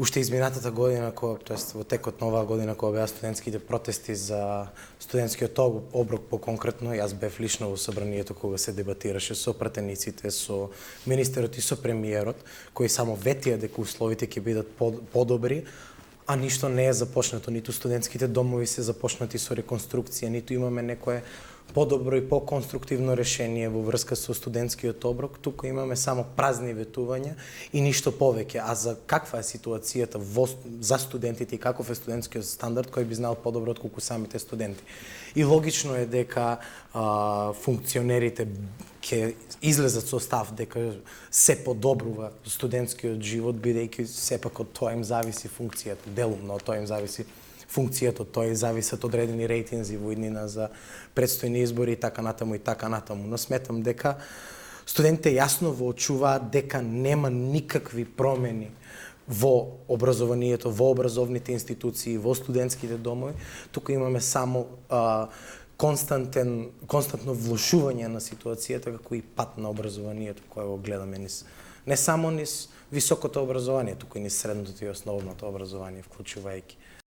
уште изминатата година, тоест во текот на оваа година, кога беа студентските протести за студентскиот оброк по-конкретно, јас бев лично во собранието кога се дебатираше со пратениците, со министерот и со премиерот, кои само ветија дека условите ќе бидат подобри, а ништо не е започнато, ниту студентските домови се започнати со реконструкција, ниту имаме некое подобро и по-конструктивно решение во врска со студентскиот оброк, туку имаме само празни ветувања и ништо повеќе. А за каква е ситуацијата за студентите и каков е студентскиот стандард, кој би знал подобро отколку самите студенти. И логично е дека функционерите ќе излезат со став дека се подобрува студентскиот живот, бидејќи сепак од тоа им зависи функцијата, делумно од тоа им зависи функцијата, од тоа зависат одредени рейтинзи во иднина за предстојни избори и така натаму и така натаму. Но сметам дека студентите јасно воочуваат дека нема никакви промени во образованието, во образовните институции, во студентските домови, туку имаме само константно влошување на ситуацијата како и пат на образованието кое го гледаме не само низ високото образование, туку и низ средното и основното образование, вклучувајќи